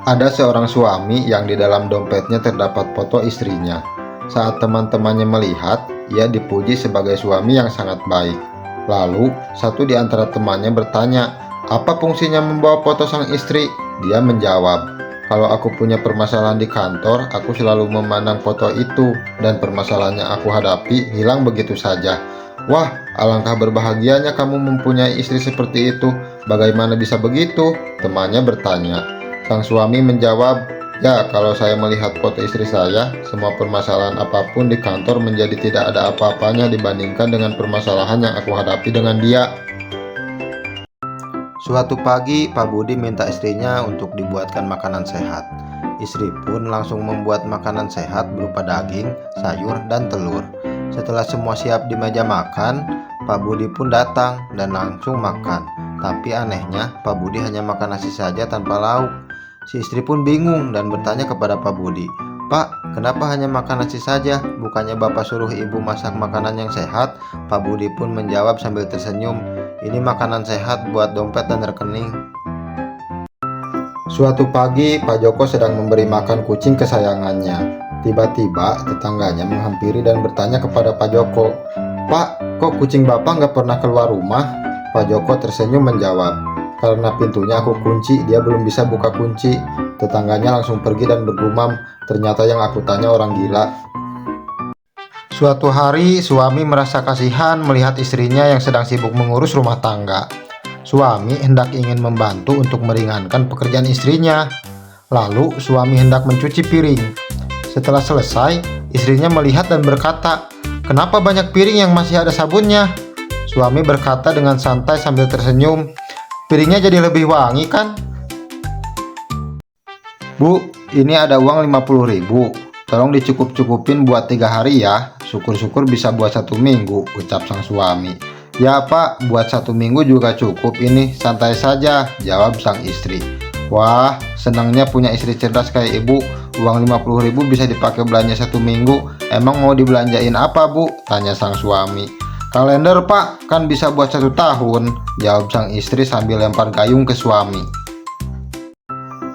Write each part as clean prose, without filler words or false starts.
Ada seorang suami yang di dalam dompetnya terdapat foto istrinya. Saat teman-temannya melihat, ia dipuji sebagai suami yang sangat baik. Lalu, satu di antara temannya bertanya, "Apa fungsinya membawa foto sang istri?" Dia menjawab, "Kalau aku punya permasalahan di kantor, aku selalu memandang foto itu, dan permasalahan yang aku hadapi hilang begitu saja." "Wah, alangkah berbahagianya kamu mempunyai istri seperti itu. Bagaimana bisa begitu?" temannya bertanya. Sang suami menjawab, "Ya, kalau saya melihat foto istri saya, semua permasalahan apapun di kantor menjadi tidak ada apa-apanya dibandingkan dengan permasalahan yang aku hadapi dengan dia." Suatu pagi, Pak Budi minta istrinya untuk dibuatkan makanan sehat. Istri pun langsung membuat makanan sehat berupa daging, sayur, dan telur. Setelah semua siap di meja makan, Pak Budi pun datang dan langsung makan. Tapi anehnya, Pak Budi hanya makan nasi saja tanpa lauk. Si istri pun bingung dan bertanya kepada Pak Budi, "Pak, kenapa hanya makan nasi saja? Bukannya Bapak suruh ibu masak makanan yang sehat?" Pak Budi pun menjawab sambil tersenyum, "Ini makanan sehat buat dompet dan rekening." Suatu pagi, Pak Joko sedang memberi makan kucing kesayangannya. Tiba-tiba, tetangganya menghampiri dan bertanya kepada Pak Joko, "Pak, kok kucing Bapak nggak pernah keluar rumah?" Pak Joko tersenyum menjawab, "Karena pintunya aku kunci, dia belum bisa buka kunci." Tetangganya langsung pergi dan bergumam, "Ternyata yang aku tanya orang gila." Suatu hari, suami merasa kasihan melihat istrinya yang sedang sibuk mengurus rumah tangga. Suami hendak ingin membantu untuk meringankan pekerjaan istrinya. Lalu, suami hendak mencuci piring. Setelah selesai, istrinya melihat dan berkata, "Kenapa banyak piring yang masih ada sabunnya?" Suami berkata dengan santai sambil tersenyum, "Piringnya jadi lebih wangi kan?" "Bu, ini ada uang 50.000. Tolong dicukup-cukupin buat 3 hari ya. Syukur-syukur bisa buat 1 minggu," ucap sang suami. "Ya Pak, buat 1 minggu juga cukup ini, santai saja," jawab sang istri. "Wah, senangnya punya istri cerdas kayak ibu. Uang 50.000 bisa dipakai belanja 1 minggu. Emang mau dibelanjain apa Bu?" tanya sang suami. "Kalender Pak, kan bisa buat 1 tahun," jawab sang istri sambil lempar gayung ke suami.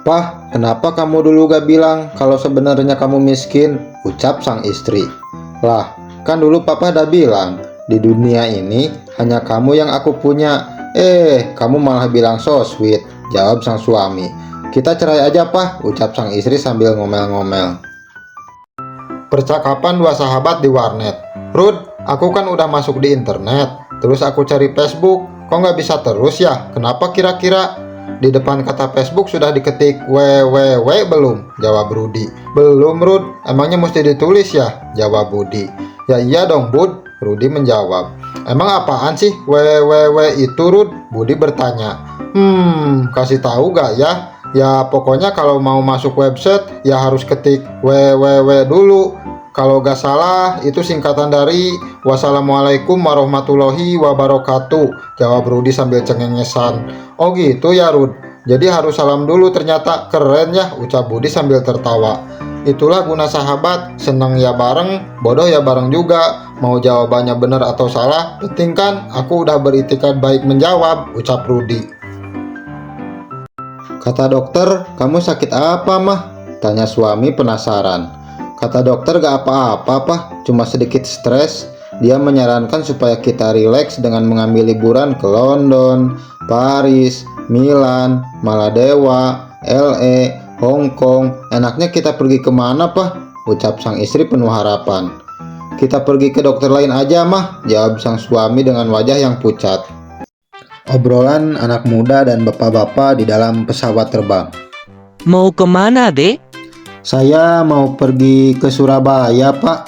"Pah, kenapa kamu dulu gak bilang kalau sebenarnya kamu miskin?" ucap sang istri. "Lah, kan dulu Papa udah bilang, di dunia ini hanya kamu yang aku punya. Kamu malah bilang so sweet," jawab sang suami. "Kita cerai aja Pah," ucap sang istri sambil ngomel-ngomel. Percakapan dua sahabat di warnet. "Rud, aku kan udah masuk di internet, terus aku cari Facebook, kok nggak bisa terus ya? Kenapa kira-kira?" "Di depan kata Facebook sudah diketik www belum?" jawab Rudi. "Belum Rud, emangnya mesti ditulis ya?" jawab Budi. "Ya iya dong Bud," Rudi menjawab. "Emang apaan sih www itu Rud?" Budi bertanya. Kasih tahu gak ya? Ya pokoknya kalau mau masuk website ya harus ketik www dulu. Kalau gak salah itu singkatan dari Wassalamualaikum warahmatullahi wabarakatuh, jawab Rudi sambil cengengesan. "Oh gitu ya Rud, jadi harus salam dulu ternyata, keren ya," ucap Budi sambil tertawa. Itulah guna sahabat, senang ya bareng, bodoh ya bareng juga. Mau jawabannya benar atau salah, penting kan aku udah beritikad baik menjawab, ucap Rudi. "Kata dokter, kamu sakit apa mah?" tanya suami penasaran. "Kata dokter gak apa-apa Pah, cuma sedikit stres. Dia menyarankan supaya kita rileks dengan mengambil liburan ke London, Paris, Milan, Maladewa, LA, Hong Kong. Enaknya kita pergi kemana Pah?" ucap sang istri penuh harapan. "Kita pergi ke dokter lain aja mah," jawab sang suami dengan wajah yang pucat. Obrolan anak muda dan bapak-bapak di dalam pesawat terbang. "Mau kemana, Dek?" "Saya mau pergi ke Surabaya, Pak."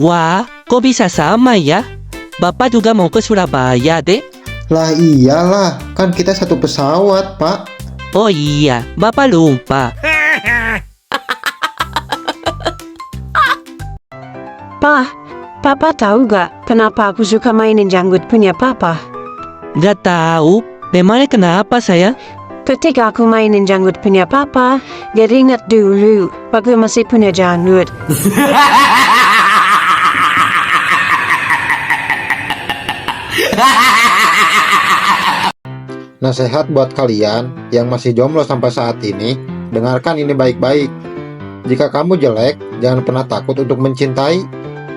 "Wah, kok bisa sama ya? Bapak juga mau ke Surabaya, Dek." "Lah iyalah, kan kita satu pesawat, Pak." "Oh iya, Bapak lupa." "Pah, Papa tahu gak kenapa aku suka mainin janggut punya Papa?" "Gak tahu. Memangnya kenapa saya?" "Ketika aku mainin janggut punya Papa, dia ingat dulu waktu masih punya janggut." Nasihat buat kalian yang masih jomblo sampai saat ini, dengarkan ini baik-baik. Jika kamu jelek, jangan pernah takut untuk mencintai,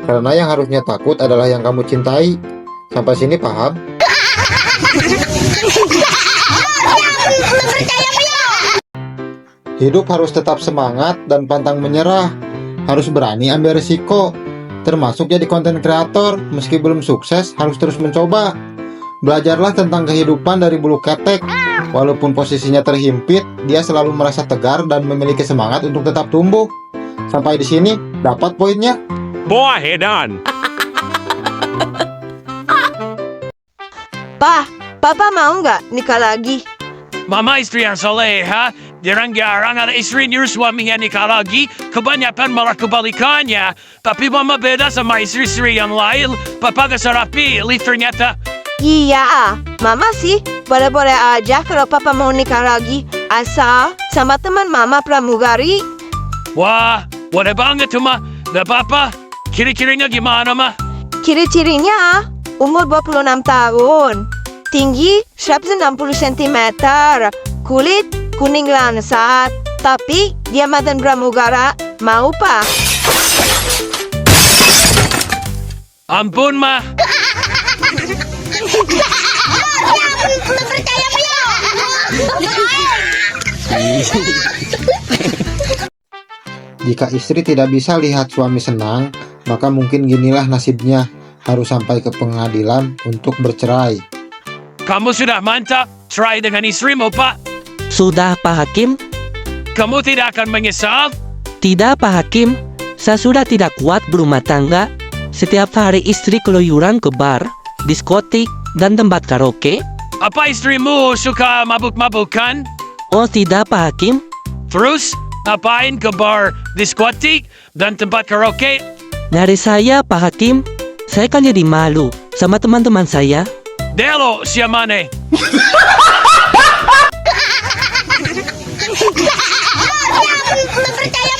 karena yang harusnya takut adalah yang kamu cintai. Sampai sini paham? Hidup harus tetap semangat dan pantang menyerah. Harus berani ambil resiko, termasuk jadi konten kreator. Meski belum sukses, harus terus mencoba. Belajarlah tentang kehidupan dari bulu ketek. Walaupun posisinya terhimpit, dia selalu merasa tegar dan memiliki semangat untuk tetap tumbuh. Sampai di sini, dapat poinnya? Boy, hedan. Pa, Papa mau nggak nikah lagi? Mama istri yang soleha, jarang-jarang ada istri niru suaminya nikah lagi, kebanyakan malah kebalikannya. Tapi mama beda sama istri-istri yang lain, papa gak salah pilih ternyata. Iya, Mama sih boleh-boleh aja kalau Papa mau nikah lagi. Asal sama teman Mama pramugari. Wah, boleh banget tuh mah, gak apa-apa. Kiri-kirinya gimana mah? Ciri-cirinya umur 26 tahun, tinggi 160 cm, kulit kuning lansat, tapi dia mantan pramugara. Mau pa? Ampun mah. Jika istri tidak bisa lihat suami senang, maka mungkin ginilah nasibnya, harus sampai ke pengadilan untuk bercerai. Kamu sudah mantap, cerai dengan istrimu pak. Sudah Pak Hakim? Kamu tidak akan menyesal? Tidak Pak Hakim. Saya sudah tidak kuat berumah tangga. Setiap hari istri keluyuran ke bar, diskotik, dan tempat karaoke. Apa istrimu suka mabuk-mabukan? Oh tidak Pak Hakim. Terus, ngapain ke bar, diskotik, dan tempat karaoke? Dari saya Pak Hakim, saya kan jadi malu sama teman-teman saya. Delo, siamane. Percaya